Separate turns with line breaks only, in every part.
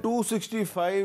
265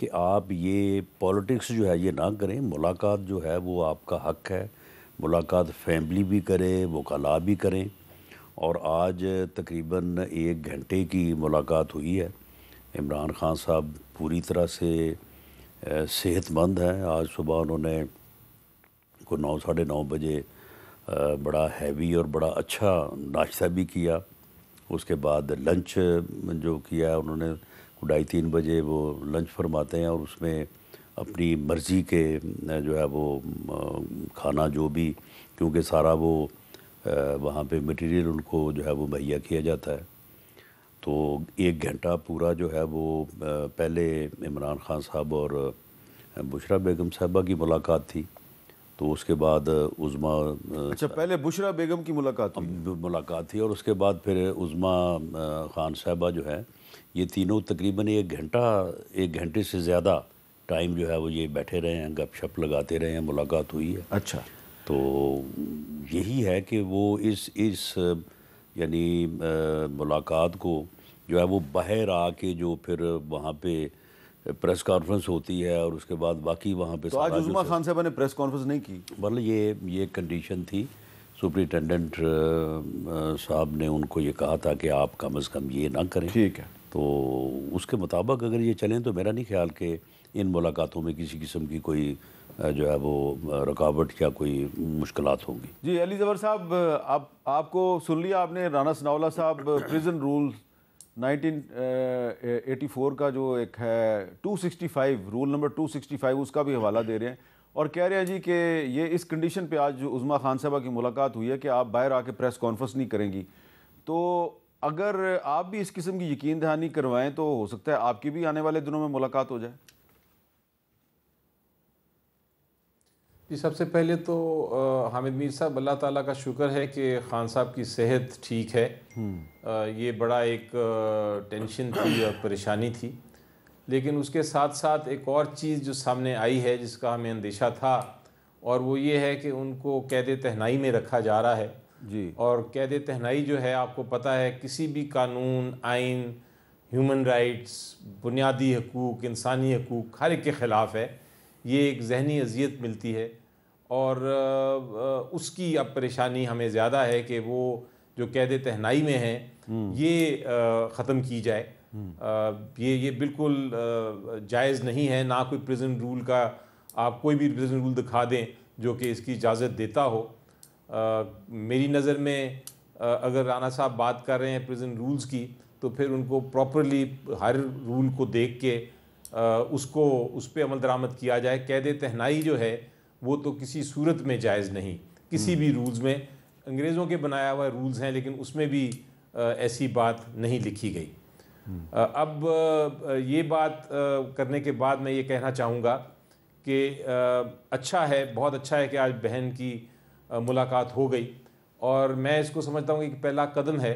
کہ آپ یہ پالیٹکس جو ہے یہ نہ کریں. ملاقات جو ہے وہ آپ کا حق ہے. ملاقات فیملی بھی کرے, وکلاء بھی کریں. اور آج تقریباً 1 گھنٹے کی ملاقات ہوئی ہے. عمران خان صاحب پوری طرح سے صحت مند ہیں. آج صبح انہوں نے کو 9 ساڑھے 9 بجے بڑا ہیوی اور بڑا اچھا ناشتہ بھی کیا. اس کے بعد لنچ جو کیا انہوں نے 2:30-3 بجے وہ لنچ فرماتے ہیں, اور اس میں اپنی مرضی کے جو ہے وہ کھانا جو بھی, کیونکہ سارا وہ وہاں پہ مٹیریل ان کو جو ہے وہ مہیا کیا جاتا ہے. تو 1 گھنٹہ پورا جو ہے وہ پہلے عمران خان صاحب اور بشریٰ بیگم صاحبہ کی ملاقات تھی. تو اس کے بعد عظمیٰ
اچھا, پہلے بشریٰ بیگم کی ملاقات
ملاقات تھی, اور اس کے بعد پھر عظمیٰ خان صاحبہ جو ہے, یہ تینوں تقریباً 1 گھنٹے سے زیادہ ٹائم جو ہے وہ یہ بیٹھے رہے ہیں, گپ شپ لگاتے رہے ہیں, ملاقات ہوئی ہے.
اچھا,
تو یہی ہے کہ وہ اس یعنی ملاقات کو جو ہے وہ باہر آ کے جو پھر وہاں پہ پریس کانفرنس ہوتی ہے, اور اس کے بعد باقی وہاں پہ
تو آج عظمیٰ خان صاحبہ نے پریس کانفرنس نہیں کی.
مطلب یہ کنڈیشن تھی. سپرنٹینڈنٹ صاحب نے ان کو یہ کہا تھا کہ آپ کم از کم یہ نہ کریں.
ٹھیک ہے.
تو اس کے مطابق اگر یہ چلیں تو میرا نہیں خیال کہ ان ملاقاتوں میں کسی قسم کی کوئی جو ہے وہ رکاوٹ یا کوئی مشکلات ہوں گی.
جی علی زفر صاحب, آپ کو سن لیا آپ نے, رانا ثناءاللہ صاحب پریزن رول 1984 کا جو ایک ہے 265 رول نمبر 265 اس کا بھی حوالہ دے رہے ہیں, اور کہہ رہے ہیں جی کہ یہ اس کنڈیشن پہ آج عظمیٰ خان صاحبہ کی ملاقات ہوئی ہے کہ آپ باہر آ کے پریس کانفرنس نہیں کریں گی. تو اگر آپ بھی اس قسم کی یقین دہانی کروائیں تو ہو سکتا ہے آپ کی بھی آنے والے دنوں میں ملاقات ہو جائے.
جی, سب سے پہلے تو حامد میر صاحب, اللہ تعالیٰ کا شکر ہے کہ خان صاحب کی صحت ٹھیک ہے. یہ بڑا ایک ٹینشن تھی اور پریشانی تھی, لیکن اس کے ساتھ ساتھ ایک اور چیز جو سامنے آئی ہے جس کا ہمیں اندیشہ تھا, اور وہ یہ ہے کہ ان کو قید تہنائی میں رکھا جا رہا ہے.
جی, اور
قید تہنائی جو ہے آپ کو پتہ ہے کسی بھی قانون, آئین, ہیومن رائٹس, بنیادی حقوق, انسانی حقوق ہر ایک کے خلاف ہے. یہ ایک ذہنی اذیت ملتی ہے, اور اس کی اب پریشانی ہمیں زیادہ ہے کہ وہ جو قید تہنائی میں ہیں یہ ختم کی جائے. یہ بالکل جائز نہیں ہے. نہ کوئی پریزن رول کا, آپ کوئی بھی پریزن رول دکھا دیں جو کہ اس کی اجازت دیتا ہو. میری نظر میں اگر رانا صاحب بات کر رہے ہیں پریزن رولز کی, تو پھر ان کو پراپرلی ہر رول کو دیکھ کے اس پہ عمل درآمد کیا جائے. قید تہنائی جو ہے وہ تو کسی صورت میں جائز نہیں, کسی بھی رولز میں. انگریزوں کے بنایا ہوا رولز ہیں لیکن اس میں بھی ایسی بات نہیں لکھی گئی. اب یہ بات کرنے کے بعد میں یہ کہنا چاہوں گا کہ اچھا ہے, بہت اچھا ہے کہ آج بہن کی ملاقات ہو گئی, اور میں اس کو سمجھتا ہوں کہ ایک پہلا قدم ہے.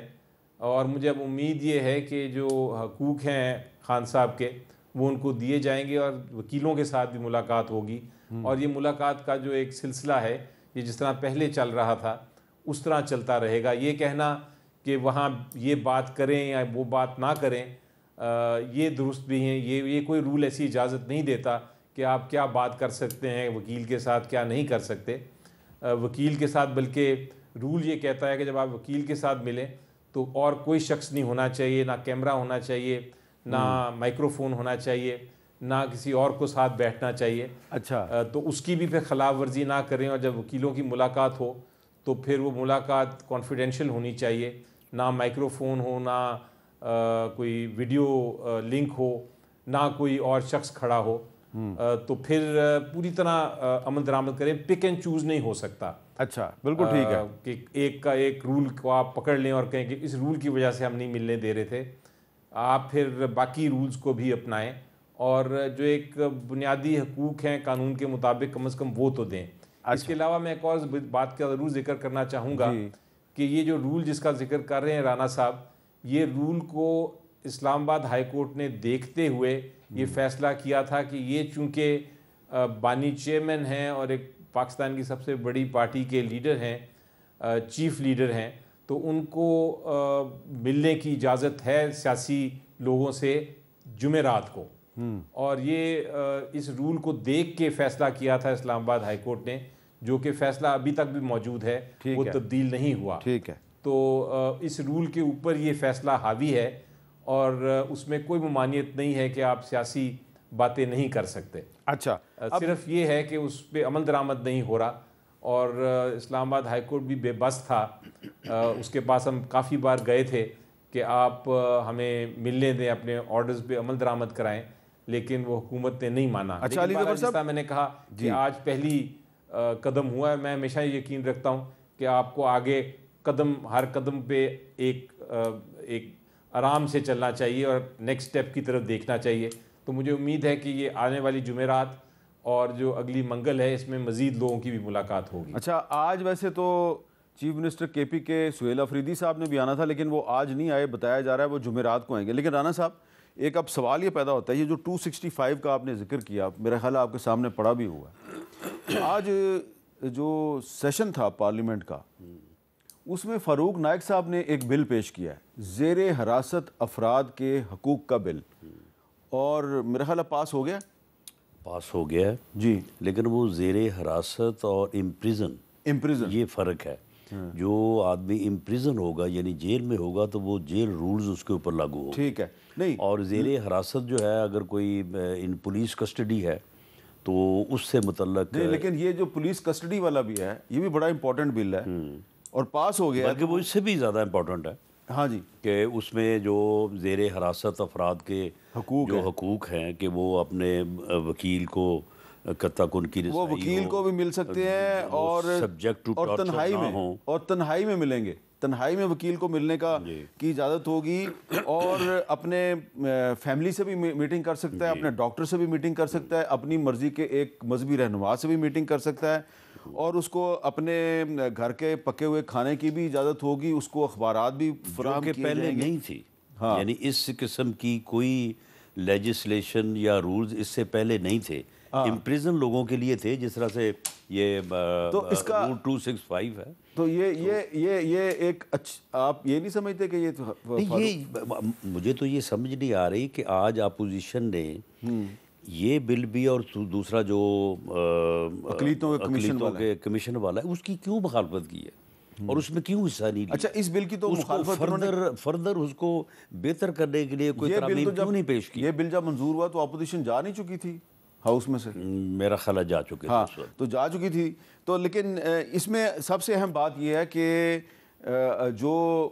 اور مجھے اب امید یہ ہے کہ جو حقوق ہیں خان صاحب کے وہ ان کو دیے جائیں گے, اور وکیلوں کے ساتھ بھی ملاقات ہوگی, اور یہ ملاقات کا جو ایک سلسلہ ہے یہ جس طرح پہلے چل رہا تھا اس طرح چلتا رہے گا. یہ کہنا کہ وہاں یہ بات کریں یا وہ بات نہ کریں یہ درست بھی ہیں. یہ کوئی رول ایسی اجازت نہیں دیتا کہ آپ کیا بات کر سکتے ہیں وکیل کے ساتھ, کیا نہیں کر سکتے وکیل کے ساتھ, بلکہ رول یہ کہتا ہے کہ جب آپ وکیل کے ساتھ ملیں تو اور کوئی شخص نہیں ہونا چاہیے, نہ کیمرہ ہونا چاہیے, نہ مائکرو فون ہونا چاہیے, نہ کسی اور کو ساتھ بیٹھنا چاہیے.
اچھا,
تو اس کی بھی پھر خلاف ورزی نہ کریں, اور جب وکیلوں کی ملاقات ہو تو پھر وہ ملاقات کانفیڈینشیل ہونی چاہیے, نہ مائکرو فون ہو, نہ کوئی ویڈیو لنک ہو, نہ کوئی اور شخص کھڑا ہو. تو پھر پوری طرح عمل درآمد کریں, پک اینڈ چوز نہیں ہو سکتا.
اچھا, بالکل ٹھیک ہے
کہ ایک کا ایک رول کو آپ پکڑ لیں اور کہیں کہ اس رول کی وجہ سے ہم نہیں ملنے دے رہے تھے. آپ پھر باقی رولز کو بھی اپنائیں, اور جو ایک بنیادی حقوق ہیں قانون کے مطابق کم از کم وہ تو دیں. اس کے علاوہ میں ایک اور بات کا ضرور ذکر کرنا چاہوں گا کہ یہ جو رول جس کا ذکر کر رہے ہیں رانا صاحب, یہ رول کو اسلام آباد ہائی کورٹ نے دیکھتے ہوئے یہ فیصلہ کیا تھا کہ یہ چونکہ بانی چیئرمین ہیں اور ایک پاکستان کی سب سے بڑی پارٹی کے لیڈر ہیں, چیف لیڈر ہیں, تو ان کو ملنے کی اجازت ہے سیاسی لوگوں سے جمعرات کو. اور یہ اس رول کو دیکھ کے فیصلہ کیا تھا اسلام آباد ہائی کورٹ نے، جو کہ فیصلہ ابھی تک بھی موجود ہے، وہ تبدیل نہیں ہوا.
ٹھیک ہے.
تو اس رول کے اوپر یہ فیصلہ حاوی ہے اور اس میں کوئی ممانعت نہیں ہے کہ آپ سیاسی باتیں نہیں کر سکتے.
اچھا،
صرف یہ ہے کہ اس پہ عمل درآمد نہیں ہو رہا، اور اسلام آباد ہائی کورٹ بھی بے بس تھا. اس کے پاس ہم کافی بار گئے تھے کہ آپ ہمیں ملنے دیں، اپنے آرڈرز پہ عمل درآمد کرائیں، لیکن وہ حکومت نے نہیں مانا.
اچھا علی ظفر صاحب،
میں نے کہا کہ آج پہلی قدم ہوا ہے. میں ہمیشہ یقین رکھتا ہوں کہ آپ کو آگے ہر قدم پہ ایک آرام سے چلنا چاہیے اور نیکسٹ سٹیپ کی طرف دیکھنا چاہیے. تو مجھے امید ہے کہ یہ آنے والی جمعرات اور جو اگلی منگل ہے، اس میں مزید لوگوں کی بھی ملاقات ہوگی.
اچھا، آج ویسے تو چیف منسٹر کے پی کے سہیل افریدی صاحب نے بھی آنا تھا، لیکن وہ آج نہیں آئے. بتایا جا رہا ہے وہ جمعرات کو آئیں گے. لیکن رانا صاحب، ایک اب سوال یہ پیدا ہوتا ہے، یہ جو 265 کا آپ نے ذکر کیا، میرا خیال ہے آپ کے سامنے پڑا بھی ہوا ہے. آج جو سیشن تھا پارلیمنٹ کا، اس میں فاروق نائک صاحب نے ایک بل پیش کیا ہے، زیر حراست افراد کے حقوق کا بل، اور میرا خیال ہے پاس ہو
گیا ہے
جی.
لیکن وہ زیر حراست اور امپریزن یہ فرق ہے. جو آدمی امپریزن ہوگا یعنی جیل میں ہوگا تو وہ جیل رولز اس کے اوپر لاگو ہوگا.
ٹھیک ہے. نہیں،
اور زیر حراست جو ہے، اگر کوئی ان پولیس کسٹڈی ہے تو اس سے متعلق
نہیں، لیکن یہ جو پولیس کسٹڈی والا بھی ہے، یہ بھی بڑا امپورٹنٹ بل ہے اور پاس ہو گیا.
بلکہ وہ اس سے بھی زیادہ امپورٹنٹ ہے.
ہاں جی،
کہ اس میں جو زیر حراست افراد کے حقوق ہیں کہ وہ اپنے وکیل کو تک ان کی رسائی
وہ وکیل کو بھی مل سکتے ہیں اور تنہائی میں ملیں گے. تنہائی میں وکیل کو ملنے کی اجازت ہوگی، اور اپنے فیملی سے بھی میٹنگ کر سکتا ہے، اپنے ڈاکٹر سے بھی میٹنگ کر سکتا ہے، اپنی مرضی کے ایک مذہبی رہنما سے بھی میٹنگ کر سکتا ہے، اور اس کو اپنے گھر کے پکے ہوئے کھانے کی بھی اجازت ہوگی. اس کو اخبارات بھی فراہم کیے جائیں گے.
پہلے نہیں تھی. یعنی اس قسم کی کوئی لیجسلیشن یا رولز اس سے پہلے نہیں تھے. امپریزن لوگوں کے لیے تھے، جس طرح سے یہ رول 265 ہے.
تو یہ ایک آپ یہ نہیں سمجھتے کہ
مجھے تو یہ سمجھ نہیں آ رہی کہ آج اپوزیشن نے یہ بل بھی اور دوسرا جو
اقلیتوں
کے کمیشن والا ہے، اس کی کیوں مخالفت کی ہے اور اس میں کیوں حصہ نہیں لیا.
اچھا، اس بل کی تو مخالفت
فردر اس کو بہتر کرنے کے لیے کوئی ترامیم کیوں نہیں پیش کی؟
یہ بل جب منظور ہوا تو اپوزیشن جا نہیں چکی تھی ہاؤس میں سے؟
میرا خیال جا چکے تھے.
تو جا چکی تھی. تو لیکن اس میں سب سے اہم بات یہ ہے کہ جو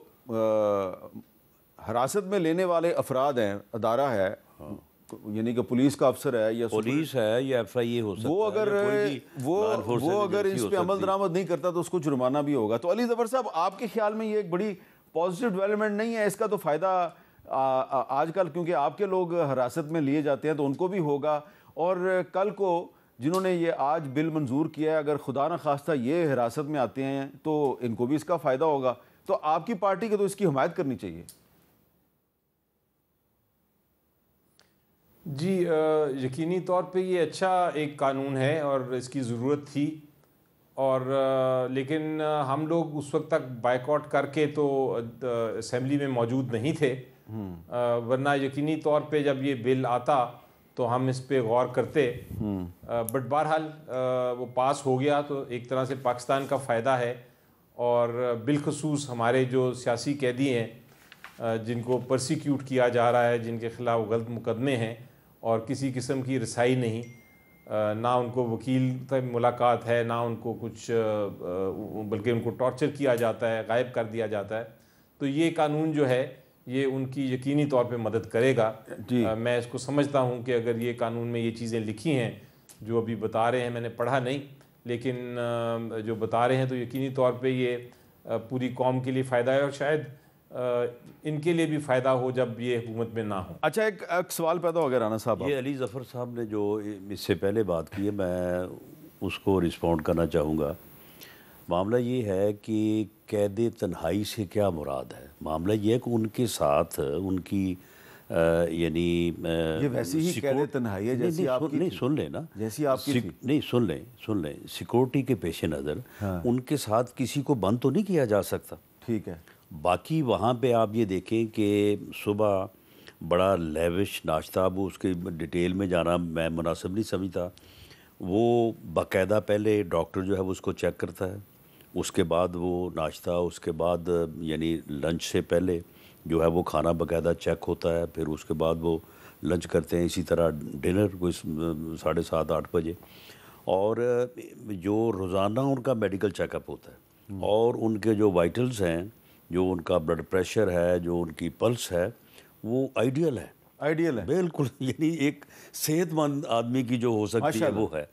حراست میں لینے والے افراد ہیں، ادارہ ہے، یعنی کہ پولیس کا افسر ہے یا
پولیس ہے یا ایف آئی اے ہو سکتا ہے،
وہ اگر اس پہ عمل درآمد نہیں کرتا تو اس کو جرمانہ بھی ہوگا. تو علی ظفر صاحب، آپ کے خیال میں یہ ایک بڑی پازیٹیو ڈیولپمنٹ نہیں ہے؟ اس کا تو فائدہ آج کل کیونکہ آپ کے لوگ حراست میں لیے جاتے ہیں تو ان کو بھی ہوگا، اور کل کو جنہوں نے یہ آج بل منظور کیا ہے، اگر خدا نہ خواستہ یہ حراست میں آتے ہیں تو ان کو بھی اس کا فائدہ ہوگا. تو آپ کی پارٹی کو تو اس کی حمایت کرنی چاہیے.
جی، یقینی طور پہ یہ اچھا ایک قانون ہے اور اس کی ضرورت تھی، اور لیکن ہم لوگ اس وقت تک بائیکاٹ کر کے تو اسمبلی میں موجود نہیں تھے، ورنہ یقینی طور پہ جب یہ بل آتا تو ہم اس پہ غور کرتے. بٹ بہرحال وہ پاس ہو گیا تو ایک طرح سے پاکستان کا فائدہ ہے، اور بالخصوص ہمارے جو سیاسی قیدی ہیں جن کو پرسیکیوٹ کیا جا رہا ہے، جن کے خلاف غلط مقدمے ہیں اور کسی قسم کی رسائی نہیں، نہ ان کو وکیل تک ملاقات ہے، نہ ان کو کچھ، بلکہ ان کو ٹارچر کیا جاتا ہے، غائب کر دیا جاتا ہے. تو یہ قانون جو ہے یہ ان کی یقینی طور پہ مدد کرے گا. میں اس کو سمجھتا ہوں کہ اگر یہ قانون میں یہ چیزیں لکھی ہیں جو ابھی بتا رہے ہیں، میں نے پڑھا نہیں لیکن جو بتا رہے ہیں، تو یقینی طور پہ یہ پوری قوم کے لیے فائدہ ہے، اور شاید ان کے لیے بھی فائدہ ہو جب یہ حکومت میں نہ ہو.
اچھا، ایک سوال پیدا ہو گیا رانا صاحب.
یہ علی ظفر صاحب نے جو اس سے پہلے بات کی ہے، میں اس کو رسپونڈ کرنا چاہوں گا. معاملہ یہ ہے کہ قید تنہائی سے کیا مراد ہے؟ معاملہ یہ ہے کہ ان کے ساتھ ان کی یعنی
یہ ویسی ہی قید تنہائی ہے جیسی آپ کی.
نہیں، سن لیں نا،
جیسی آپ کی.
نہیں، سن لیں سیکورٹی کے پیش نظر ان کے ساتھ کسی کو بند تو نہیں کیا جا سکتا.
ٹھیک ہے.
باقی وہاں پہ آپ یہ دیکھیں کہ صبح بڑا لیوش ناشتہ، اب اس کے ڈیٹیل میں جانا میں مناسب نہیں سمجھتا. وہ باقاعدہ پہلے ڈاکٹر جو ہے وہ اس کو چیک کرتا ہے، اس کے بعد وہ ناشتہ، اس کے بعد یعنی لنچ سے پہلے جو ہے وہ کھانا باقاعدہ چیک ہوتا ہے، پھر اس کے بعد وہ لنچ کرتے ہیں، اسی طرح ڈنر کوئی 7:30 8 بجے. اور جو روزانہ ان کا میڈیکل چیک اپ ہوتا ہے، اور ان کے جو وائٹلز ہیں، جو ان کا بلڈ پریشر ہے، جو ان کی پلس ہے، وہ آئیڈیل ہے.
آئیڈیل ہے
بالکل، یعنی ایک صحت مند آدمی کی جو ہو سکتی ہے وہ ہے.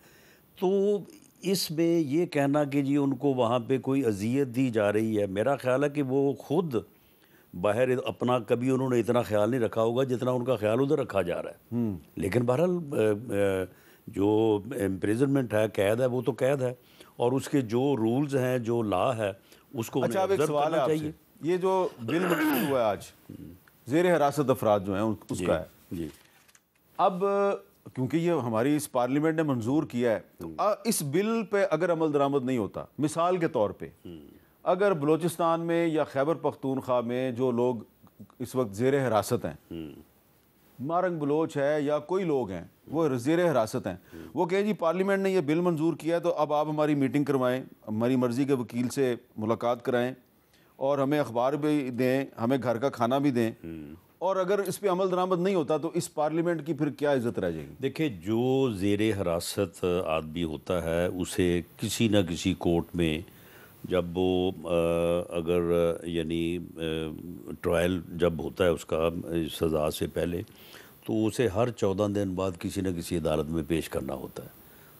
تو اس میں یہ کہنا کہ جی ان کو وہاں پہ کوئی اذیت دی جا رہی ہے، میرا خیال ہے کہ وہ خود باہر اپنا کبھی انہوں نے اتنا خیال نہیں رکھا ہوگا جتنا ان کا خیال ادھر رکھا جا رہا ہے. لیکن بہرحال جو امپریزنمنٹ ہے، قید ہے، وہ تو قید ہے، اور اس کے جو رولز ہیں، جو لا ہے، اس کو
اچھا اب ایک سوال ہے آپ سے، یہ جو بل منظور ہوا ہے آج زیر حراست افراد جو ہیں اس کا ہے
جی،
اب کیونکہ یہ ہماری اس پارلیمنٹ نے منظور کیا ہے، تو اس بل پہ اگر عمل درآمد نہیں ہوتا، مثال کے طور پہ اگر بلوچستان میں یا خیبر پختونخوا میں جو لوگ اس وقت زیر حراست ہیں، مارنگ بلوچ ہے یا کوئی لوگ ہیں وہ زیر حراست ہیں، وہ کہیں جی پارلیمنٹ نے یہ بل منظور کیا ہے تو اب آپ ہماری میٹنگ کروائیں، ہماری مرضی کے وکیل سے ملاقات کرائیں، اور ہمیں اخبار بھی دیں، ہمیں گھر کا کھانا بھی دیں، اور اگر اس پہ عمل درآمد نہیں ہوتا تو اس پارلیمنٹ کی پھر کیا عزت رہ جائے گی؟
دیکھیں، جو زیر حراست آدمی ہوتا ہے اسے کسی نہ کسی کورٹ میں جب وہ اگر یعنی ٹرائل جب ہوتا ہے اس کا سزا سے پہلے، تو اسے ہر 14 دن بعد کسی نہ کسی عدالت میں پیش کرنا ہوتا ہے.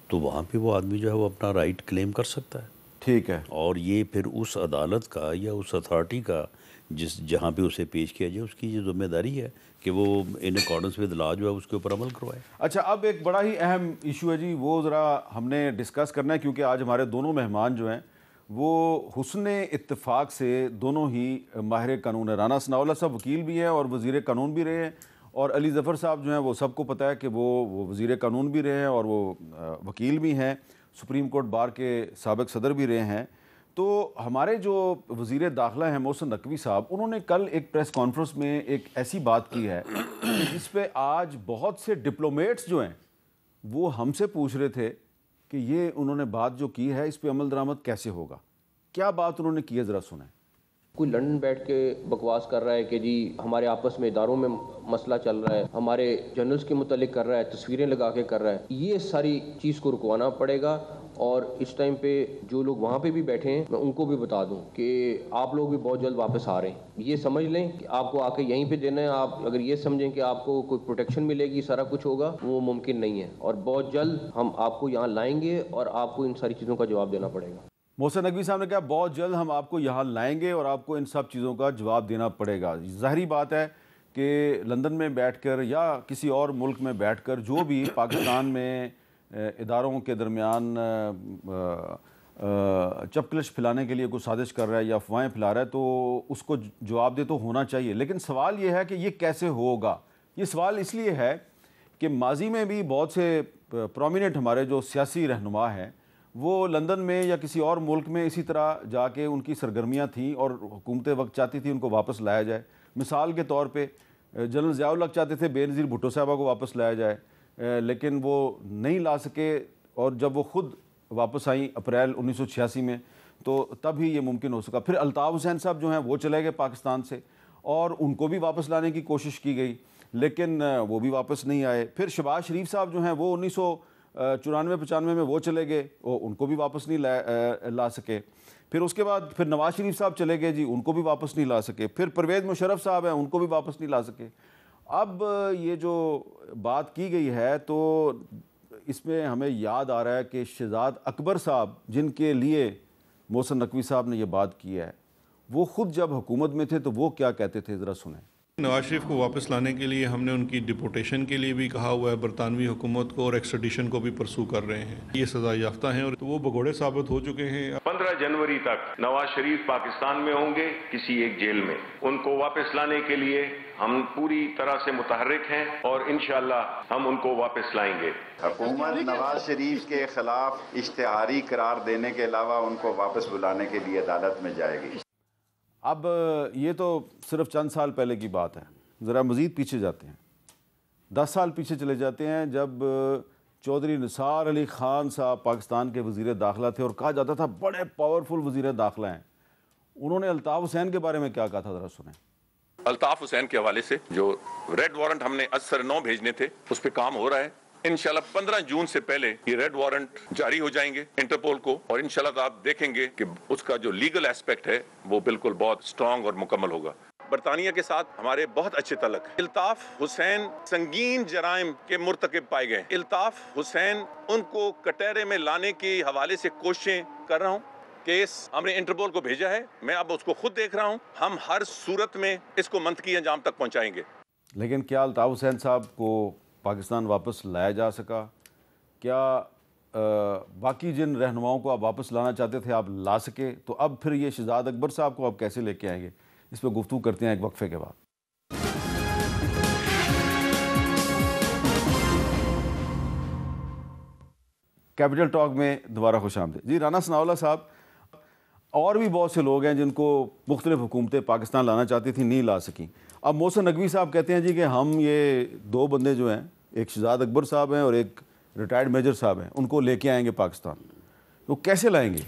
تو وہاں پہ وہ آدمی جو ہے وہ اپنا رائٹ کلیم کر سکتا ہے.
ٹھیک ہے،
اور یہ پھر اس عدالت کا یا اس اتھارٹی کا جہاں پہ اسے پیش کیا جائے، اس کی یہ ذمہ داری ہے کہ وہ ان اکارڈنس ود لا جو ہے اس کے اوپر عمل کروائے.
اچھا اب ایک بڑا ہی اہم ایشو ہے جی، وہ ذرا ہم نے ڈسکس کرنا ہے، کیونکہ آج ہمارے دونوں مہمان جو ہیں وہ حسن اتفاق سے دونوں ہی ماہر قانون ہیں. رانا ثناء اللہ صاحب وکیل بھی ہیں اور وزیر قانون بھی رہے ہیں، اور علی ظفر صاحب جو ہیں وہ سب کو پتہ ہے کہ وہ وزیر قانون بھی رہے ہیں اور وہ وکیل بھی ہیں، سپریم کورٹ بار کے سابق صدر بھی رہے ہیں. تو ہمارے جو وزیر داخلہ ہیں محسن نقوی صاحب، انہوں نے کل ایک پریس کانفرنس میں ایک ایسی بات کی ہے کہ جس پہ آج بہت سے ڈپلومیٹس جو ہیں وہ ہم سے پوچھ رہے تھے کہ یہ انہوں نے بات جو کی ہے اس پہ عمل درآمد کیسے ہوگا. کیا بات انہوں نے کی ہے ذرا سنیں.
کوئی لندن بیٹھ کے بکواس کر رہا ہے کہ جی ہمارے آپس میں اداروں میں مسئلہ چل رہا ہے، ہمارے جرنلز کے متعلق کر رہا ہے، تصویریں لگا کے کر رہا ہے. یہ ساری چیز کو رکوانا پڑے گا. اور اس ٹائم پہ جو لوگ وہاں پہ بھی بیٹھے ہیں میں ان کو بھی بتا دوں کہ آپ لوگ بھی بہت جلد واپس آ رہے ہیں. یہ سمجھ لیں کہ آپ کو آ کے یہیں پہ دینا ہے. آپ اگر یہ سمجھیں کہ آپ کو کوئی پروٹیکشن ملے گی، سارا کچھ ہوگا، وہ ممکن نہیں ہے. اور بہت جلد ہم آپ کو یہاں لائیں گے اور آپ کو ان ساری چیزوں کا جواب دینا پڑے گا.
محسن نقوی صاحب نے کہا بہت جلد ہم آپ کو یہاں لائیں گے اور آپ کو ان سب چیزوں کا جواب دینا پڑے گا. ظاہری بات ہے کہ لندن میں بیٹھ کر یا کسی اور ملک میں بیٹھ کر جو بھی پاکستان میں اداروں کے درمیان چپکلش پھیلانے کے لیے کوئی سازش کر رہا ہے یا افواہیں پھیلا رہا ہے تو اس کو جواب دے تو ہونا چاہیے. لیکن سوال یہ ہے کہ یہ کیسے ہوگا. یہ سوال اس لیے ہے کہ ماضی میں بھی بہت سے پرومیننٹ ہمارے جو سیاسی رہنما ہیں وہ لندن میں یا کسی اور ملک میں اسی طرح جا کے ان کی سرگرمیاں تھیں اور حکومتیں وقت چاہتی تھیں ان کو واپس لایا جائے. مثال کے طور پہ جنرل ضیاء الحق چاہتے تھے بے نظیر بھٹو صاحبہ کو واپس لایا جائے، لیکن وہ نہیں لا سکے، اور جب وہ خود واپس آئیں اپریل 1986 میں تو تب ہی یہ ممکن ہو سکا. پھر الطاف حسین صاحب جو ہیں وہ چلے گئے پاکستان سے اور ان کو بھی واپس لانے کی کوشش کی گئی لیکن وہ بھی واپس نہیں آئے. پھر شہباز شریف صاحب جو ہیں وہ 1994-95 میں وہ چلے گئے، ان کو بھی واپس نہیں لا سکے. پھر اس کے بعد پھر نواز شریف صاحب چلے گئے جی، ان کو بھی واپس نہیں لا سکے. پھر پرویز مشرف صاحب ہیں، ان کو بھی واپس نہیں لا سکے. اب یہ جو بات کی گئی ہے تو اس میں ہمیں یاد آ رہا ہے کہ شہزاد اکبر صاحب جن کے لیے محسن نقوی صاحب نے یہ بات کی ہے، وہ خود جب حکومت میں تھے تو وہ کیا کہتے تھے، ذرا سنیں.
نواز شریف کو واپس لانے کے لیے ہم نے ان کی ڈپورٹیشن کے لیے بھی کہا ہوا ہے برطانوی حکومت کو، اور ایکسٹریڈیشن کو بھی پرسو کر رہے ہیں. یہ سزا یافتہ ہیں اور وہ بگوڑے ثابت ہو چکے ہیں.
15 جنوری تک نواز شریف پاکستان میں ہوں گے کسی ایک جیل میں. ان کو واپس لانے کے لیے ہم پوری طرح سے متحرک ہیں اور انشاءاللہ ہم ان کو واپس لائیں گے.
حکومت نواز شریف کے خلاف اشتہاری قرار دینے کے علاوہ ان کو واپس بلانے کے لیے عدالت میں جائے گی.
اب یہ تو صرف چند سال پہلے کی بات ہے. ذرا مزید پیچھے جاتے ہیں، 10 سال پیچھے چلے جاتے ہیں، جب چودھری نثار علی خان صاحب پاکستان کے وزیر داخلہ تھے اور کہا جاتا تھا بڑے پاورفل وزیر داخلہ ہیں. انہوں نے الطاف حسین کے بارے میں کیا کہا تھا، ذرا سنیں.
الطاف حسین کے حوالے سے جو ریڈ وارنٹ ہم نے اثر 9 بھیجنے تھے اس پہ کام ہو رہا ہے. انشاءاللہ 15 جون سے پہلے یہ ریڈ وارنٹ جاری ہو جائیں گے انٹرپول کو، اور انشاءاللہ آپ دیکھیں گے کہ اس کا جو لیگل ایسپیکٹ ہے وہ بالکل بہت سٹرونگ اور مکمل ہوگا. برطانیہ کے ساتھ ہمارے بہت اچھے تعلق. الطاف حسین سنگین جرائم کے مرتکب پائے گئے. الطاف حسین ان کو کٹہرے میں لانے کے حوالے سے کوششیں کر رہا ہوں. کیس ہم نے انٹرپول کو بھیجا ہے، میں اب اس کو خود دیکھ رہا ہوں. ہم ہر صورت میں اس کو منطقی انجام تک پہنچائیں گے.
لیکن کیا الطاف حسین صاحب کو پاکستان واپس لایا جا سکا؟ کیا باقی جن رہنماؤں کو آپ واپس لانا چاہتے تھے آپ لا سکے؟ تو اب پھر یہ شہزاد اکبر صاحب کو آپ کیسے لے کے آئیں گے؟ اس پہ گفتگو کرتے ہیں ایک وقفے کے بعد. کیپٹل ٹاک میں دوبارہ خوش آمدید. جی رانا ثناء اللہ صاحب، اور بھی بہت سے لوگ ہیں جن کو مختلف حکومتیں پاکستان لانا چاہتی تھیں، نہیں لا سکیں. اب محسن نقوی صاحب کہتے ہیں جی کہ ہم یہ 2 بندے جو ہیں، ایک شہزاد اکبر صاحب ہیں اور ایک ریٹائرڈ میجر صاحب ہیں، ان کو لے کے آئیں گے پاکستان. تو کیسے لائیں گے؟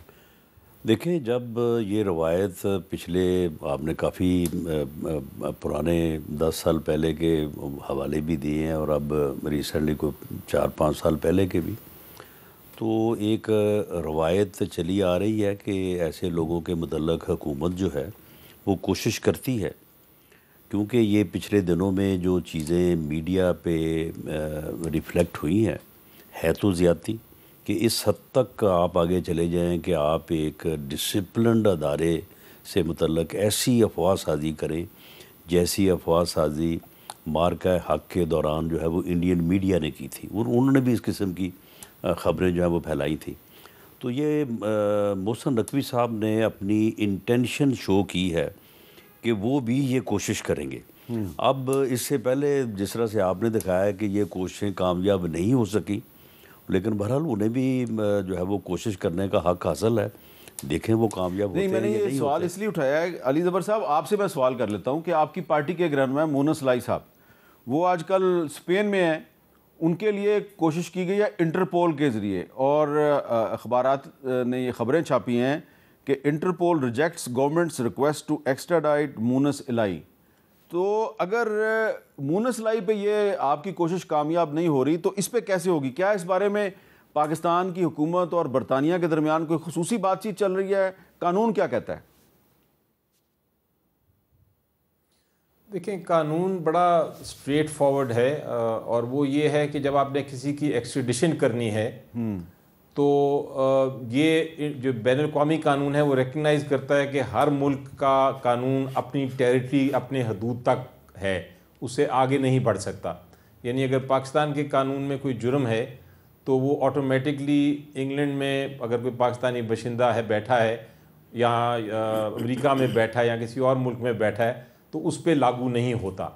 دیکھیں، جب یہ روایت پچھلے آپ نے کافی پرانے 10 سال پہلے کے حوالے بھی دیے ہیں اور اب ریسنٹلی کو 4-5 سال پہلے کے بھی، تو ایک روایت چلی آ رہی ہے کہ ایسے لوگوں کے متعلق حکومت جو ہے وہ کوشش کرتی ہے، کیونکہ یہ پچھلے دنوں میں جو چیزیں میڈیا پہ ریفلیکٹ ہوئی ہیں ہے تو زیادتی کہ اس حد تک آپ آگے چلے جائیں کہ آپ ایک ڈسپلنڈ ادارے سے متعلق ایسی افواہ سازی کریں جیسی افواہ سازی مارکہ حق کے دوران جو ہے وہ انڈین میڈیا نے کی تھی، اور انہوں نے بھی اس قسم کی خبریں جو ہیں وہ پھیلائی تھیں. تو یہ محسن نقوی صاحب نے اپنی انٹینشن شو کی ہے کہ وہ بھی یہ کوشش کریں گے. اب اس سے پہلے جس طرح سے آپ نے دکھایا ہے کہ یہ کوششیں کامیاب نہیں ہو سکی، لیکن بہرحال انہیں بھی جو ہے وہ کوشش کرنے کا حق حاصل ہے. دیکھیں وہ کامیاب ہوتے ہیں.
نہیں، میں نے یہ سوال اس لیے اٹھایا ہے علی زبر صاحب، آپ سے میں سوال کر لیتا ہوں کہ آپ کی پارٹی کے ایک رہنما مونس لائی صاحب، وہ آج کل اسپین میں ہیں، ان کے لیے کوشش کی گئی ہے انٹرپول کے ذریعے، اور اخبارات نے یہ خبریں چھاپی ہیں کہ Interpol rejects government's request to extradite Moonis Elahi. تو اگر مونس الائی پہ یہ آپ کی کوشش کامیاب نہیں ہو رہی تو اس پہ کیسے ہوگی؟ کیا اس بارے میں پاکستان کی حکومت اور برطانیہ کے درمیان کوئی خصوصی بات چیت چل رہی ہے؟ قانون کیا کہتا ہے؟
دیکھیں، قانون بڑا اسٹریٹ فارورڈ ہے، اور وہ یہ ہے کہ جب آپ نے کسی کی ایکسٹریڈیشن کرنی ہے تو یہ جو بین الاقوامی قانون ہے وہ ریکگنائز کرتا ہے کہ ہر ملک کا قانون اپنی ٹیریٹری، اپنے حدود تک ہے، اس سے آگے نہیں بڑھ سکتا. یعنی اگر پاکستان کے قانون میں کوئی جرم ہے تو وہ آٹومیٹکلی انگلینڈ میں اگر کوئی پاکستانی باشندہ ہے، بیٹھا ہے، یا امریکہ میں بیٹھا ہے یا کسی اور ملک میں بیٹھا ہے تو اس پہ لاگو نہیں ہوتا.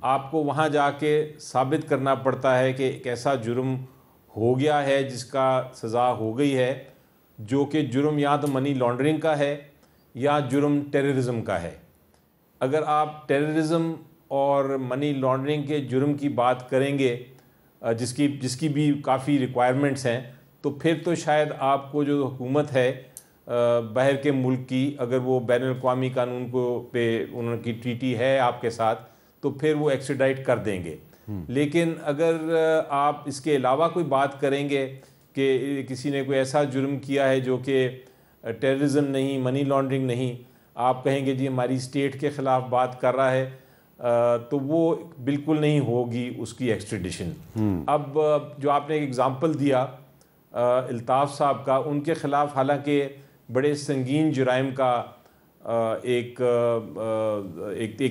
آپ کو وہاں جا کے ثابت کرنا پڑتا ہے کہ ایک ایسا جرم ہو گیا ہے جس کا سزا ہو گئی ہے، جو کہ جرم یا تو منی لانڈرنگ کا ہے یا جرم ٹیررزم کا ہے. اگر آپ ٹیررزم اور منی لانڈرنگ کے جرم کی بات کریں گے جس کی بھی کافی ریکوائرمنٹس ہیں، تو پھر تو شاید آپ کو جو حکومت ہے باہر کے ملک کی، اگر وہ بین الاقوامی قانون کو پہ ان کی ٹریٹی ہے آپ کے ساتھ، تو پھر وہ ایکسٹریڈائٹ کر دیں گے. لیکن اگر آپ اس کے علاوہ کوئی بات کریں گے کہ کسی نے کوئی ایسا جرم کیا ہے جو کہ ٹیررزم نہیں، منی لانڈرنگ نہیں، آپ کہیں گے جی ہماری اسٹیٹ کے خلاف بات کر رہا ہے، تو وہ بالکل نہیں ہوگی اس کی ایکسٹریڈیشن. اب جو آپ نے ایک ایگزامپل دیا الطاف صاحب کا، ان کے خلاف حالانکہ بڑے سنگین جرائم کا ایک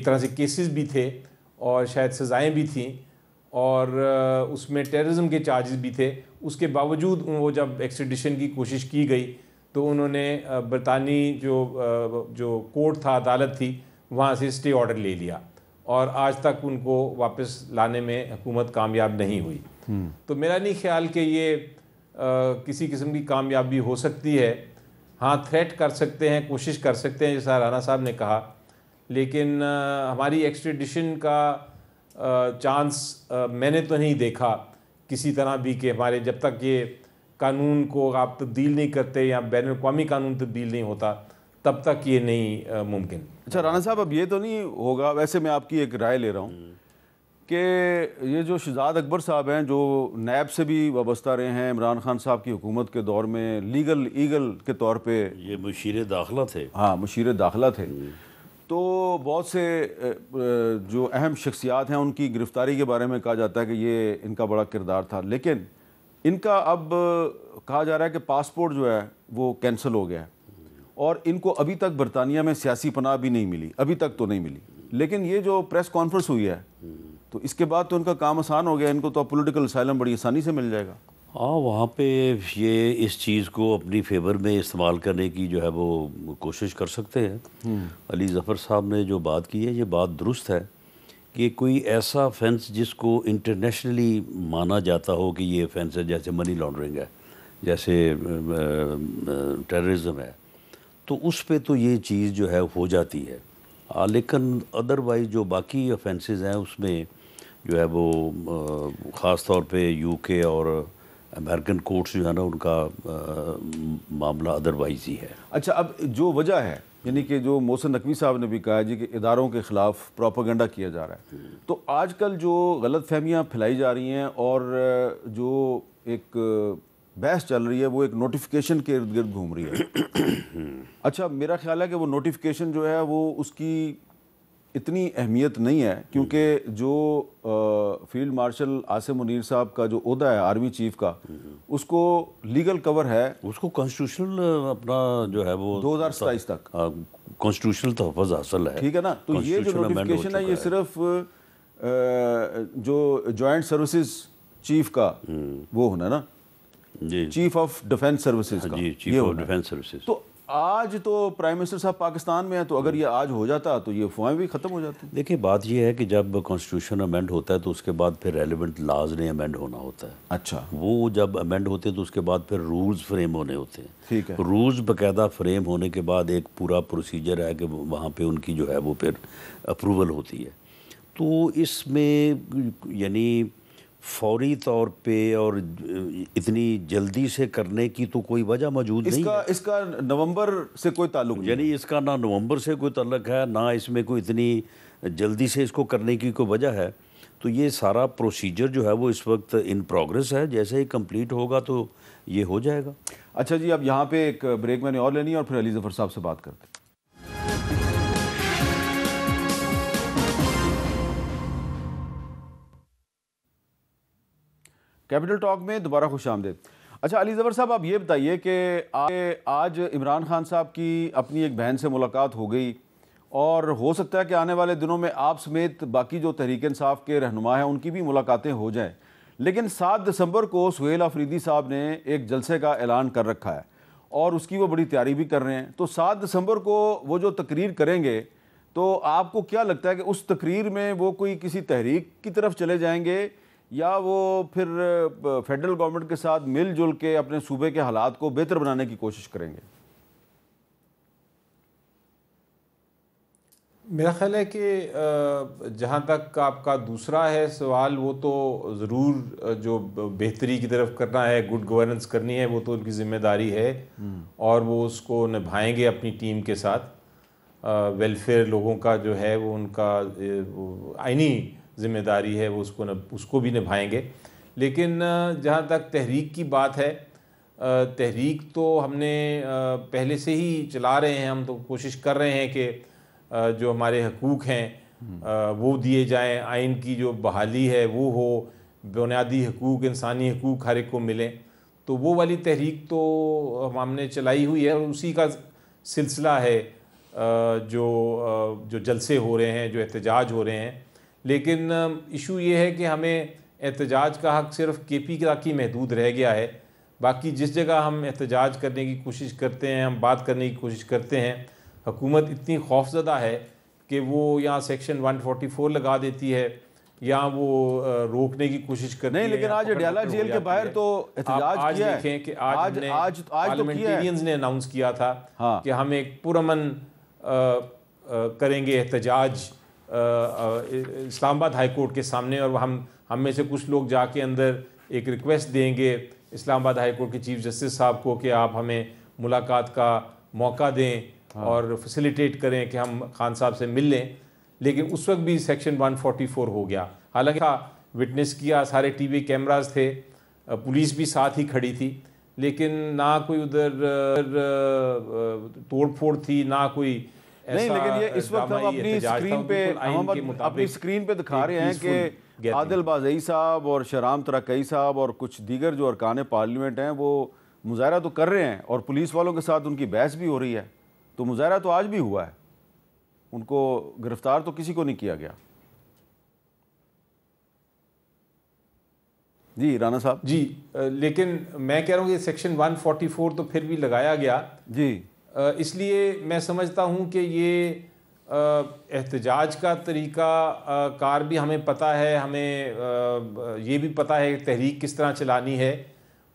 طرح سے کیسز بھی تھے اور شاید سزائیں بھی تھیں، اور اس میں ٹیررزم کے چارجز بھی تھے. اس کے باوجود وہ جب ایکسٹریڈیشن کی کوشش کی گئی تو انہوں نے برطانوی جو کورٹ تھا، عدالت تھی، وہاں سے اسٹے آرڈر لے لیا، اور آج تک ان کو واپس لانے میں حکومت کامیاب نہیں ہوئی. تو میرا نہیں خیال کہ یہ کسی قسم کی کامیابی ہو سکتی ہے. ہاں، تھریٹ کر سکتے ہیں، کوشش کر سکتے ہیں جیسا رانا صاحب نے کہا، لیکن ہماری ایکسٹریڈیشن کا چانس میں نے تو نہیں دیکھا کسی طرح بھی کہ ہمارے جب تک یہ قانون کو آپ تبدیل نہیں کرتے یا بین الاقوامی قانون تبدیل نہیں ہوتا تب تک یہ نہیں ممکن.
اچھا رانا صاحب اب یہ تو نہیں ہوگا, ویسے میں آپ کی ایک رائے لے رہا ہوں کہ یہ جو شہزاد اکبر صاحب ہیں جو نیب سے بھی وابستہ رہے ہیں عمران خان صاحب کی حکومت کے دور میں, لیگل ایگل کے طور پہ
یہ مشیر داخلہ تھے.
ہاں مشیر داخلہ تھے. تو بہت سے جو اہم شخصیات ہیں ان کی گرفتاری کے بارے میں کہا جاتا ہے کہ یہ ان کا بڑا کردار تھا, لیکن ان کا اب کہا جا رہا ہے کہ پاسپورٹ جو ہے وہ کینسل ہو گیا ہے اور ان کو ابھی تک برطانیہ میں سیاسی پناہ بھی نہیں ملی, ابھی تک تو نہیں ملی. لیکن یہ جو پریس کانفرنس ہوئی ہے تو اس کے بعد تو ان کا کام آسان ہو گیا, ان کو تو پولیٹیکل اسائلم بڑی آسانی سے مل جائے گا.
ہاں وہاں پہ یہ اس چیز کو اپنی فیور میں استعمال کرنے کی جو ہے وہ کوشش کر سکتے ہیں. علی ظفر صاحب نے جو بات کی ہے یہ بات درست ہے کہ کوئی ایسا آفینس جس کو انٹرنیشنلی مانا جاتا ہو کہ یہ آفینس ہے, جیسے منی لانڈرنگ ہے, جیسے ٹیررزم ہے, تو اس پہ تو یہ چیز جو ہے ہو جاتی ہے. لیکن ادروائز جو باقی آفینسز ہیں اس میں جو ہے وہ خاص طور پہ یو کے اور امریکن کورٹس جو ہے نا ان کا معاملہ ادروائز ہی ہے.
اچھا اب جو وجہ ہے یعنی کہ جو محسن نقوی صاحب نے بھی کہا ہے جی کہ اداروں کے خلاف پروپیگنڈا کیا جا رہا ہے, تو آج کل جو غلط فہمیاں پھیلائی جا رہی ہیں اور جو ایک بحث چل رہی ہے وہ ایک نوٹیفیکیشن کے ارد گرد گھوم رہی ہے. اچھا میرا خیال ہے کہ وہ نوٹیفیکیشن جو ہے وہ اس کی اتنی اہمیت نہیں ہے, کیونکہ جو فیلڈ مارشل عاصم منیر صاحب کا جو عہدہ ہے آرمی چیف کا, اس کو لیگل کور ہے,
اس کو کانسٹیٹیوشنل اپنا جو ہے وہ
2027 تک
کانسٹیٹیوشنل تحفظ حاصل ہے.
ٹھیک ہے نا, تو یہ جو نوٹیفیکیشن ہے یہ صرف جو جوائنٹ سروسز چیف کا وہ ہونا نا,
جی
چیف آف ڈیفنس سروسز کا,
جی چیف آف ڈیفنس سروسز.
تو آج تو پرائم منسٹر صاحب پاکستان میں ہیں, تو اگر یہ آج ہو جاتا تو یہ افواہیں بھی ختم ہو جاتی.
دیکھیں بات یہ ہے کہ جب کانسٹیٹیوشن امینڈ ہوتا ہے تو اس کے بعد پھر ریلیونٹ لاز نے امینڈ ہونا ہوتا ہے.
اچھا
وہ جب امینڈ ہوتے ہیں تو اس کے بعد پھر رولز فریم ہونے ہوتے ہیں.
ٹھیک ہے,
رولز باقاعدہ فریم ہونے کے بعد ایک پورا پروسیجر ہے کہ وہاں پہ ان کی جو ہے وہ پھر اپروول ہوتی ہے. تو اس میں یعنی فوری طور پہ اور اتنی جلدی سے کرنے کی تو کوئی وجہ موجود نہیں ہے.
اس کا نومبر سے کوئی تعلق نہیں,
یعنی اس کا نہ نومبر سے کوئی تعلق ہے نہ اس میں کوئی اتنی جلدی سے اس کو کرنے کی کوئی وجہ ہے. تو یہ سارا پروسیجر جو ہے وہ اس وقت ان پروگریس ہے, جیسے ہی کمپلیٹ ہوگا تو یہ ہو جائے گا.
اچھا جی اب یہاں پہ ایک بریک میں نے اور لینی ہے اور پھر علی ظفر صاحب سے بات کرتے ہیں. کیپٹل ٹاک میں دوبارہ خوش آمدید. اچھا علی ظفر صاحب آپ یہ بتائیے کہ آج عمران خان صاحب کی اپنی ایک بہن سے ملاقات ہو گئی اور ہو سکتا ہے کہ آنے والے دنوں میں آپ سمیت باقی جو تحریک انصاف کے رہنما ہیں ان کی بھی ملاقاتیں ہو جائیں, لیکن 7 دسمبر کو سہیل آفریدی صاحب نے ایک جلسے کا اعلان کر رکھا ہے اور اس کی وہ بڑی تیاری بھی کر رہے ہیں. تو 7 دسمبر کو وہ جو تقریر کریں گے تو آپ کو کیا لگتا ہے کہ اس تقریر میں وہ کوئی کسی تحریک کی طرف چلے جائیں گے یا وہ پھر فیڈرل گورنمنٹ کے ساتھ مل جل کے اپنے صوبے کے حالات کو بہتر بنانے کی کوشش کریں گے؟
میرا خیال ہے کہ جہاں تک آپ کا دوسرا ہے سوال, وہ تو ضرور جو بہتری کی طرف کرنا ہے, گڈ گورننس کرنی ہے, وہ تو ان کی ذمہ داری ہے اور وہ اس کو نبھائیں گے اپنی ٹیم کے ساتھ. ویلفیئر لوگوں کا جو ہے وہ ان کا آئینی ذمہ داری ہے, وہ اس کو بھی نبھائیں گے. لیکن جہاں تک تحریک کی بات ہے, تحریک تو ہم نے پہلے سے ہی چلا رہے ہیں. ہم تو کوشش کر رہے ہیں کہ جو ہمارے حقوق ہیں وہ دیے جائیں, آئین کی جو بحالی ہے وہ ہو, بنیادی حقوق انسانی حقوق ہر ایک کو ملیں. تو وہ والی تحریک تو ہم نے چلائی ہوئی ہے اور اسی کا سلسلہ ہے جو جلسے ہو رہے ہیں, جو احتجاج ہو رہے ہیں. لیکن ایشو یہ ہے کہ ہمیں احتجاج کا حق صرف کے پی تک ہی محدود رہ گیا ہے. باقی جس جگہ ہم احتجاج کرنے کی کوشش کرتے ہیں, ہم بات کرنے کی کوشش کرتے ہیں, حکومت اتنی خوفزدہ ہے کہ وہ یہاں سیکشن 144 لگا دیتی ہے یا وہ روکنے کی کوشش کرتی ہے.
نہیں لیکن آج اڈیالہ جیل کے باہر تو احتجاج کیا ہے.
آج دیکھیں کہ آج پارلیمنٹیرینز نے اناؤنس کیا تھا کہ ہم ایک پرامن کریں گے احتجاج اسلام آباد ہائی کورٹ کے سامنے, اور ہم میں سے کچھ لوگ جا کے اندر ایک ریکویسٹ دیں گے اسلام آباد ہائی کورٹ کے چیف جسٹس صاحب کو کہ آپ ہمیں ملاقات کا موقع دیں اور فیسیلیٹیٹ کریں کہ ہم خان صاحب سے مل لیں. لیکن اس وقت بھی سیکشن 144 ہو گیا, حالانکہ وٹنس کیا, سارے ٹی وی کیمراز تھے, پولیس بھی ساتھ ہی کھڑی تھی, لیکن نہ کوئی ادھر توڑ پھوڑ تھی, نہ کوئی
نہیں. لیکن یہ اس وقت ہم اپنی اسکرین پہ دکھا رہے ہیں کہ عادل بازئی صاحب اور شہرام ترکئی صاحب اور کچھ دیگر جو ارکان پارلیمنٹ ہیں وہ مظاہرہ تو کر رہے ہیں, اور پولیس والوں کے ساتھ ان کی بحث بھی ہو رہی ہے. تو مظاہرہ تو آج بھی ہوا ہے, ان کو گرفتار تو کسی کو نہیں کیا گیا. جی رانا صاحب.
جی لیکن میں کہہ رہا ہوں کہ سیکشن 144 تو پھر بھی لگایا گیا
جی,
اس لیے میں سمجھتا ہوں کہ یہ احتجاج کا طریقہ کار بھی ہمیں پتہ ہے, ہمیں یہ بھی پتہ ہے کہ تحریک کس طرح چلانی ہے.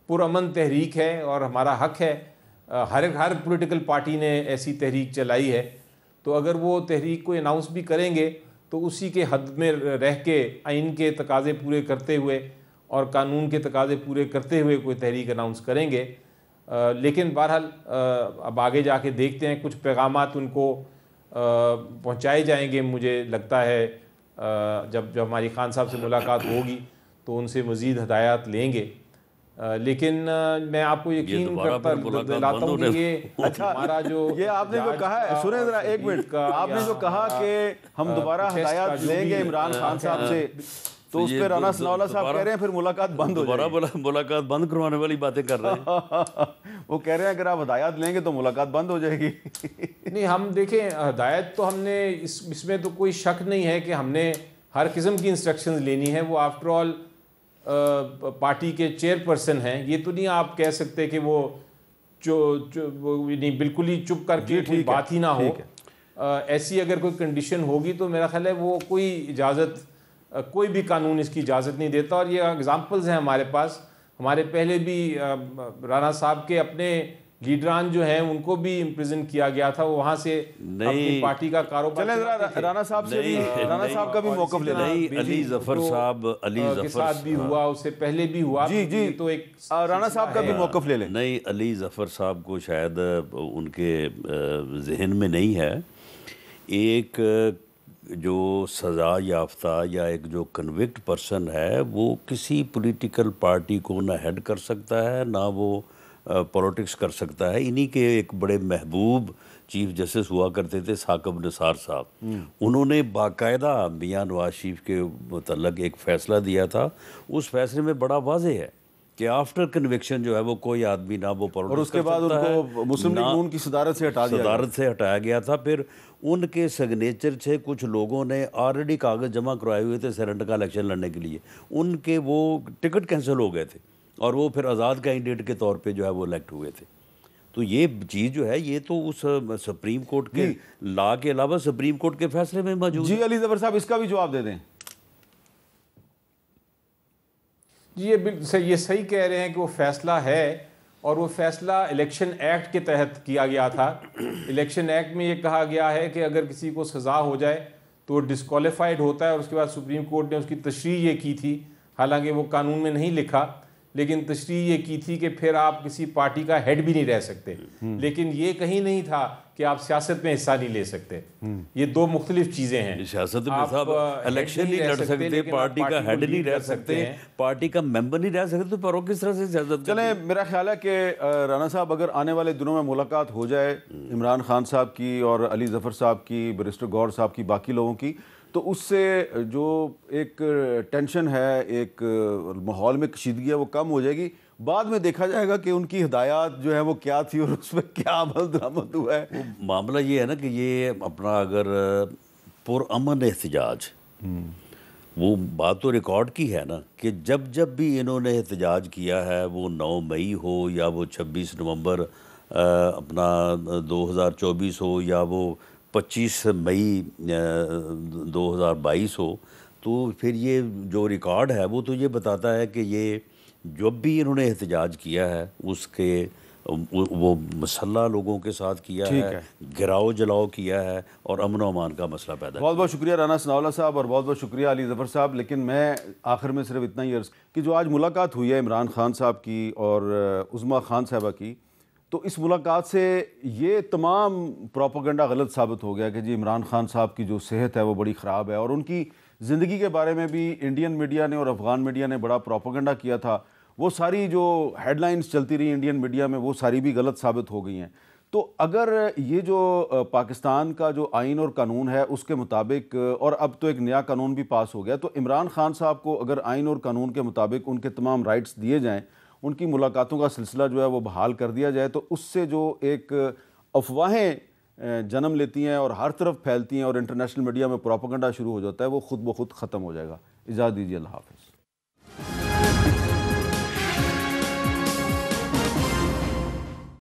پرامن تحریک ہے اور ہمارا حق ہے, ہر پولیٹیکل پارٹی نے ایسی تحریک چلائی ہے. تو اگر وہ تحریک کو اناؤنس بھی کریں گے تو اسی کے حد میں رہ کے آئین کے تقاضے پورے کرتے ہوئے اور قانون کے تقاضے پورے کرتے ہوئے کوئی تحریک اناؤنس کریں گے. لیکن بہرحال اب آگے جا کے دیکھتے ہیں, کچھ پیغامات ان کو پہنچائے جائیں گے. مجھے لگتا ہے جب ہماری خان صاحب سے ملاقات ہوگی تو ان سے مزید ہدایات لیں گے. لیکن میں آپ کو یقین دلاتا ہوں کہ یہ ہمارا جو
یہ آپ نے جو کہا ہے, سنیں ذرا ایک منٹ, آپ نے جو کہا کہ ہم دوبارہ ہدایات لیں گے عمران خان صاحب سے, تو اس پہ رانا ثناء اللہ صاحب کہہ رہے ہیں پھر ملاقات بند ہو جائے گی.
ملاقات بند کروانے والی باتیں کر رہے ہیں.
وہ کہہ رہے ہیں اگر آپ ہدایات لیں گے تو ملاقات بند ہو جائے گی.
نہیں, ہم دیکھیں ہدایت تو ہم نے اس میں تو کوئی شک نہیں ہے کہ ہم نے ہر قسم کی انسٹرکشنز لینی ہے. وہ آفٹر آل پارٹی کے چیئر پرسن ہیں, یہ تو نہیں آپ کہہ سکتے کہ وہ نہیں بالکل ہی چپ کر کے کوئی بات ہی نہ ہو. ایسی اگر کوئی کنڈیشن ہوگی تو میرا خیال ہے وہ کوئی اجازت, کوئی بھی قانون اس کی اجازت نہیں دیتا. اور یہ اگزامپلز ہیں ہمارے پاس. ہمارے پہلے بھی رانا صاحب کے اپنے لیڈران جو ہیں ان کو بھی امپریزن کیا گیا تھا, وہاں سے اپنی پارٹی کا کاروبار.
چلیں رانا صاحب سے بھی, رانا صاحب کا بھی موقف لے رہے ہیں.
علی ظفر صاحب, علی ظفر
صاحب بھی ہوا, اس سے پہلے بھی ہوا.
جی تو ایک رانا صاحب کا بھی موقف لے لیں.
نہیں, علی ظفر صاحب کو شاید ان کے ذہن میں نہیں ہے. ایک جو سزا یافتہ یا ایک جو کنوکٹ پرسن ہے وہ کسی پولیٹیکل پارٹی کو نہ ہیڈ کر سکتا ہے نہ وہ پولیٹکس کر سکتا ہے. انہی کے ایک بڑے محبوب چیف جسٹس ہوا کرتے تھے ثاقب نثار صاحب, انہوں نے باقاعدہ میاں نواز شریف کے متعلق ایک فیصلہ دیا تھا. اس فیصلے میں بڑا واضح ہے کہ آفٹر کنوکشن جو ہے وہ کوئی آدمی نہ وہ پولیٹکس,
اور اس کے بعد ان کو مسلم لیگ نون کی صدارت سے
ہٹایا گیا تھا. پھر ان کے سگنیچر سے کچھ لوگوں نے آلریڈی کاغذ جمع کروائے ہوئے تھے سینیٹ کا الیکشن لڑنے کے لیے, ان کے وہ ٹکٹ کینسل ہو گئے تھے اور وہ پھر آزاد کینڈیڈیٹ کے طور پہ جو ہے وہ الیکٹ ہوئے تھے. تو یہ چیز جو ہے یہ تو اس سپریم کورٹ کے لا کے علاوہ سپریم کورٹ کے فیصلے میں موجود ہے.
جی علی ظفر صاحب اس کا بھی جواب دے دیں.
جی یہ صحیح کہہ رہے ہیں کہ وہ فیصلہ ہے, اور وہ فیصلہ الیکشن ایکٹ کے تحت کیا گیا تھا. الیکشن ایکٹ میں یہ کہا گیا ہے کہ اگر کسی کو سزا ہو جائے تو وہ ڈسکوالیفائڈ ہوتا ہے, اور اس کے بعد سپریم کورٹ نے اس کی تشریح یہ کی تھی, حالانکہ وہ قانون میں نہیں لکھا, لیکن تشریح یہ کی تھی کہ پھر آپ کسی پارٹی کا ہیڈ بھی نہیں رہ سکتے. لیکن یہ کہیں نہیں تھا کہ آپ سیاست میں حصہ نہیں لے سکتے. یہ دو مختلف چیزیں ہیں.
سیاست میں صاحب الیکشن نہیں لڑ سکتے, پارٹی کا ہیڈ نہیں رہ سکتے, پارٹی کا ممبر نہیں رہ سکتے, تو پر کس طرح سے سیاست.
چلیں میرا خیال ہے کہ رانا صاحب اگر آنے والے دنوں میں ملاقات ہو جائے عمران خان صاحب کی اور علی ظفر صاحب کی, بیرسٹر گور صاحب کی, باقی لوگوں کی, تو اس سے جو ایک ٹینشن ہے, ایک ماحول میں کشیدگی ہے, وہ کم ہو جائے گی. بعد میں دیکھا جائے گا کہ ان کی ہدایات جو ہیں وہ کیا تھی اور اس میں کیا عمل درآمد ہوا ہے.
معاملہ یہ ہے نا کہ یہ اپنا اگر پرامن احتجاج, وہ بات تو ریکارڈ کی ہے نا کہ جب بھی انہوں نے احتجاج کیا ہے, وہ 9 مئی ہو یا وہ 26 نومبر اپنا 2024 ہو یا وہ 25 مئی 2022 ہو, تو پھر یہ جو ریکارڈ ہے وہ تو یہ بتاتا ہے کہ یہ جب بھی انہوں نے احتجاج کیا ہے اس کے وہ مسلح لوگوں کے ساتھ کیا ہے، گراؤ جلاؤ کیا ہے، اور امن و امان کا مسئلہ پیدا
بہت بہت شکریہ رانا ثناءاللہ صاحب، اور بہت بہت شکریہ علی ظفر صاحب. لیکن میں آخر میں صرف اتنا ہی عرض کہ جو آج ملاقات ہوئی ہے عمران خان صاحب کی اور عظمیٰ خان صاحبہ کی، تو اس ملاقات سے یہ تمام پروپیگنڈا غلط ثابت ہو گیا کہ جی عمران خان صاحب کی جو صحت ہے وہ بڑی خراب ہے، اور ان کی زندگی کے بارے میں بھی انڈین میڈیا نے اور افغان میڈیا نے بڑا پروپیگنڈا کیا تھا. وہ ساری جو ہیڈ لائنز چلتی رہی انڈین میڈیا میں وہ ساری بھی غلط ثابت ہو گئی ہیں. تو اگر یہ جو پاکستان کا جو آئین اور قانون ہے اس کے مطابق، اور اب تو ایک نیا قانون بھی پاس ہو گیا، تو عمران خان صاحب کو اگر آئین اور قانون کے مطابق ان کے تمام رائٹس دیے جائیں، ان کی ملاقاتوں کا سلسلہ جو ہے وہ بحال کر دیا جائے، تو اس سے جو ایک افواہیں جنم لیتی ہیں اور ہر طرف پھیلتی ہیں اور انٹرنیشنل میڈیا میں پروپیگنڈا شروع ہو جاتا ہے، وہ خود بخود ختم ہو جائے گا. اجازت دیجیے، اللہ حافظ.